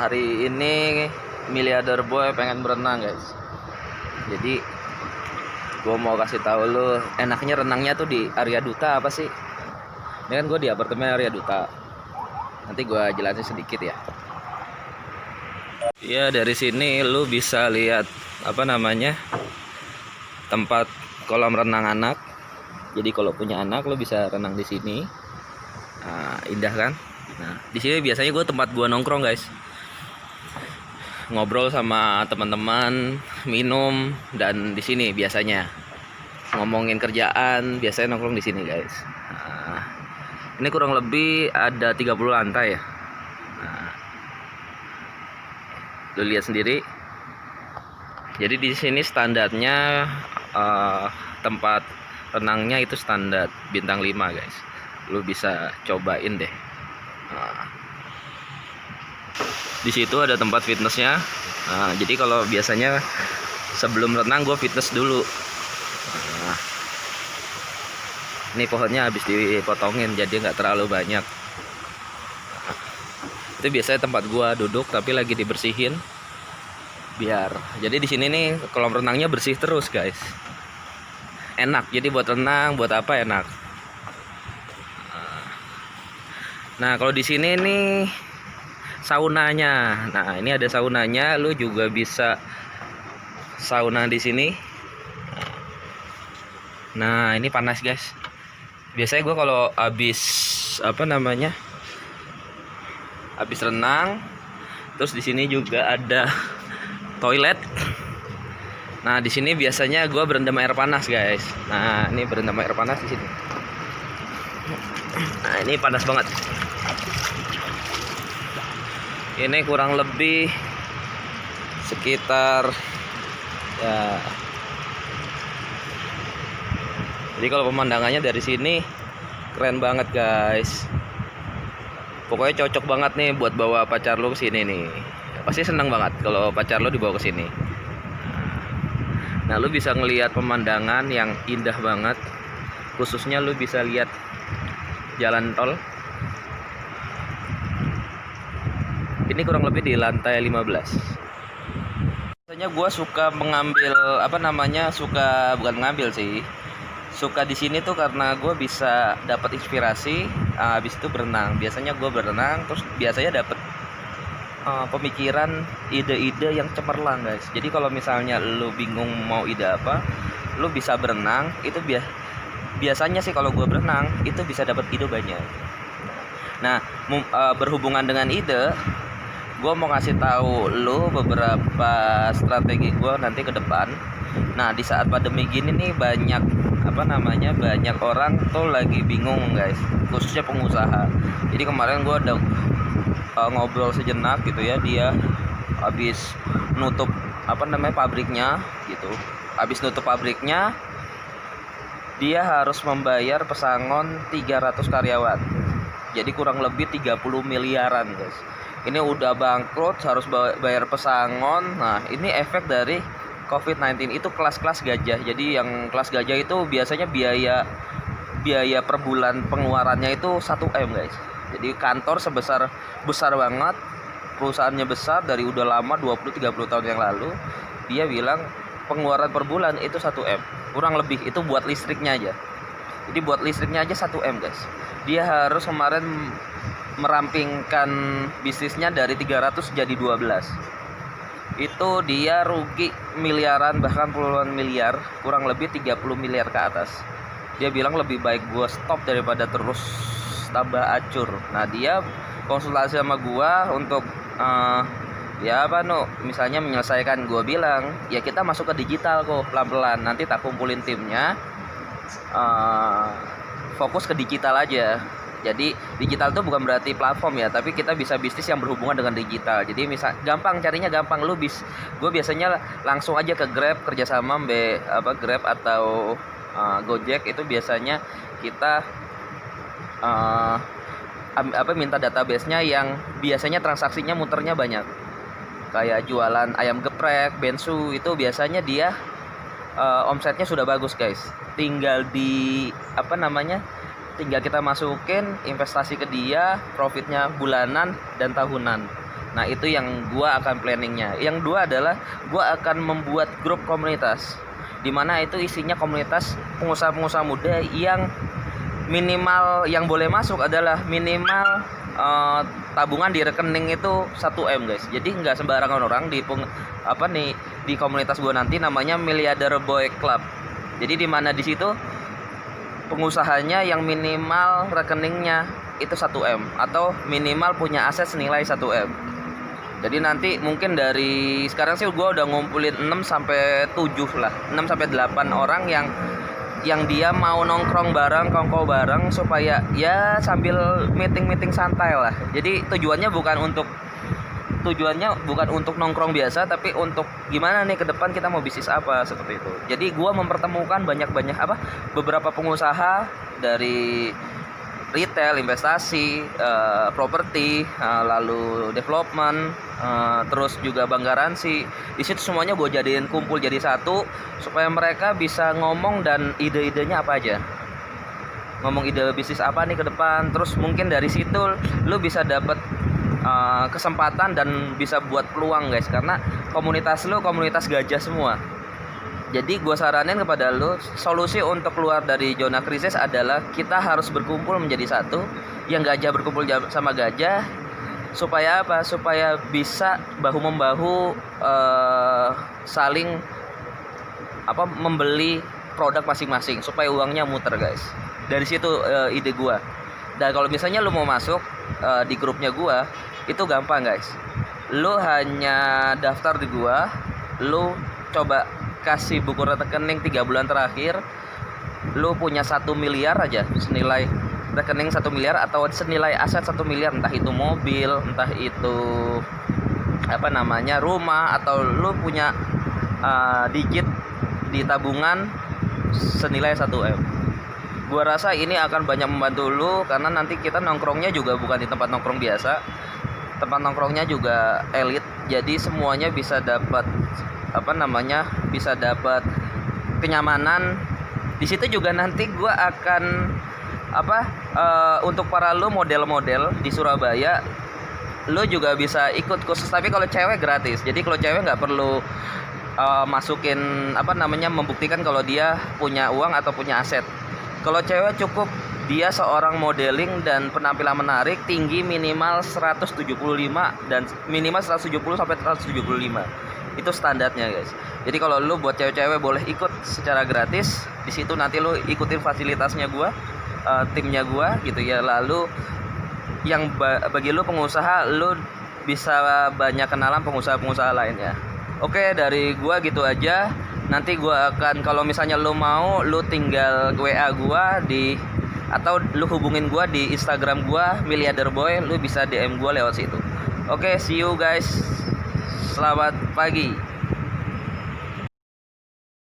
Hari ini miliarder boy pengen berenang guys. Jadi gue mau kasih tahu lu enaknya renangnya tuh di Arya Duta apa sih? Ini kan gue di apartemen Arya Duta. Nanti gue jelasin sedikit ya. Iya, dari sini lu bisa lihat apa namanya tempat kolam renang anak. Jadi kalau punya anak lu bisa renang di sini. Nah, indah kan? Nah, di sini biasanya gue tempat gue nongkrong guys. Ngobrol sama teman-teman, minum, dan di sini biasanya ngomongin kerjaan, biasanya nongkrong di sini guys. Nah, ini kurang lebih ada 30 lantai ya. Nah, lu lihat sendiri. Jadi di sini standarnya tempat renangnya itu standar bintang 5 guys. Lu bisa cobain deh. Nah, di situ ada tempat fitnessnya. Nah, jadi kalau biasanya sebelum renang gue fitness dulu. Nah, ini pohonnya habis dipotongin jadi nggak terlalu banyak. Nah, itu biasanya tempat gue duduk tapi lagi dibersihin. Jadi di sini nih kolam renangnya bersih terus guys. Enak. Jadi buat renang, buat apa enak. Nah, kalau di sini nih saunanya. Nah, ini ada saunanya, lu juga bisa sauna di sini. Nah, ini panas guys. Biasanya gue kalau habis habis renang, terus di sini juga ada toilet. Nah, di sini biasanya gue berendam air panas guys. Nah, ini berendam air panas di sini. Nah, ini panas banget. Ini kurang lebih sekitar ya. Jadi kalau pemandangannya dari sini keren banget guys. Pokoknya cocok banget nih buat bawa pacar lo ke sini nih. Pasti seneng banget kalau pacar lo dibawa ke sini. Nah, lu bisa ngelihat pemandangan yang indah banget. Khususnya lu bisa lihat jalan tol. Ini kurang lebih di lantai 15. Biasanya gue suka mengambil suka di sini tuh karena gue bisa dapat inspirasi. Habis itu berenang. Biasanya gue berenang, terus biasanya dapat pemikiran, ide-ide yang cemerlang guys. Jadi kalau misalnya lu bingung mau ide apa, lu bisa berenang. Itu biasanya sih kalau gue berenang itu bisa dapat ide banyak. Nah, berhubungan dengan ide, gue mau ngasih tahu lu beberapa strategi gue nanti ke depan. Nah, di saat pandemi gini nih banyak orang tuh lagi bingung guys, khususnya pengusaha. Jadi kemarin gue ada ngobrol sejenak gitu ya, dia habis nutup pabriknya gitu. Habis nutup pabriknya, dia harus membayar pesangon 300 karyawan. Jadi kurang lebih 30 miliaran guys. Ini udah bangkrut, harus bayar pesangon. Nah, ini efek dari COVID-19. Itu kelas-kelas gajah. Jadi yang kelas gajah itu biasanya biaya per bulan pengeluarannya itu 1M guys. Jadi kantor besar banget, perusahaannya besar dari udah lama 20-30 tahun yang lalu. Dia bilang pengeluaran per bulan itu 1M. Kurang lebih itu buat listriknya aja. Jadi buat listriknya aja 1M guys. Dia harus kemarin merampingkan bisnisnya dari 300 jadi 12. Itu dia rugi miliaran, bahkan puluhan miliar, kurang lebih 30 miliar ke atas. Dia bilang lebih baik gue stop daripada terus tambah acur. Nah, dia konsultasi sama gue untuk misalnya menyelesaikan. Gue bilang ya kita masuk ke digital kok pelan-pelan, nanti tak kumpulin timnya, fokus ke digital aja. Jadi digital itu bukan berarti platform ya, tapi kita bisa bisnis yang berhubungan dengan digital. Jadi gampang carinya, gampang. Gue biasanya langsung aja ke Grab, kerjasama Grab atau Gojek. Itu biasanya kita minta database-nya yang biasanya transaksinya muternya banyak. Kayak jualan ayam geprek, bensu, itu biasanya dia omsetnya sudah bagus guys. Tinggal tinggal kita masukin investasi ke dia, profitnya bulanan dan tahunan. Nah itu yang gue akan planningnya. Yang dua adalah gue akan membuat grup komunitas, dimana itu isinya komunitas pengusaha-pengusaha muda yang minimal yang boleh masuk adalah minimal tabungan di rekening itu 1M guys. Jadi nggak sembarangan orang di komunitas gue nanti namanya Milliarder Boy Club. Jadi di mana di situ pengusahanya yang minimal rekeningnya itu 1M atau minimal punya aset senilai 1M. Jadi nanti mungkin dari sekarang sih gue udah ngumpulin 6 sampai 7 lah, 6 sampai 8 orang yang dia mau nongkrong bareng, kongko bareng supaya ya sambil meeting santai lah. Jadi tujuannya bukan untuk nongkrong biasa, tapi untuk gimana nih ke depan kita mau bisnis apa, seperti itu. Jadi gua mempertemukan beberapa pengusaha dari retail, investasi, properti, lalu development, terus juga bank garansi. Di situ semuanya gue jadiin kumpul jadi satu supaya mereka bisa ngomong dan ide-idenya apa aja. Ngomong ide bisnis apa nih ke depan. Terus mungkin dari situ lu bisa dapet kesempatan dan bisa buat peluang guys, karena komunitas lu komunitas gajah semua. Jadi gue saranin kepada lo, solusi untuk keluar dari zona krisis adalah kita harus berkumpul menjadi satu. Yang gajah berkumpul sama gajah, supaya apa? Supaya bisa bahu-membahu saling membeli produk masing-masing, supaya uangnya muter guys. Dari situ ide gue. Dan kalau misalnya lo mau masuk di grupnya gue, itu gampang guys. Lo hanya daftar di gue, lo coba kasih buku rekening 3 bulan terakhir, lu punya 1 miliar aja senilai rekening 1 miliar atau senilai aset 1 miliar, entah itu mobil, entah itu rumah, atau lu punya digit di tabungan senilai 1M. Gua rasa ini akan banyak membantu lu, karena nanti kita nongkrongnya juga bukan di tempat nongkrong biasa, tempat nongkrongnya juga elit, jadi semuanya bisa dapat kenyamanan. Di situ juga nanti gue akan untuk para lo model-model di Surabaya, lo juga bisa ikut khusus, tapi kalau cewek gratis. Jadi kalau cewek nggak perlu membuktikan kalau dia punya uang atau punya aset. Kalau cewek cukup dia seorang modeling dan penampilan menarik, tinggi minimal 175 dan minimal 170 sampai 175. Itu standarnya guys. Jadi kalau lu buat cewek-cewek boleh ikut secara gratis. Di situ nanti lu ikutin fasilitasnya gua, timnya gua gitu ya. Lalu yang bagi lu pengusaha, lu bisa banyak kenalan pengusaha-pengusaha lainnya. Oke, dari gua gitu aja. Nanti gua akan, kalau misalnya lu mau, lu tinggal WA gua atau lu hubungin gua di Instagram gua Milliarder Boy, lu bisa DM gua lewat situ. Oke, see you guys. Selamat pagi.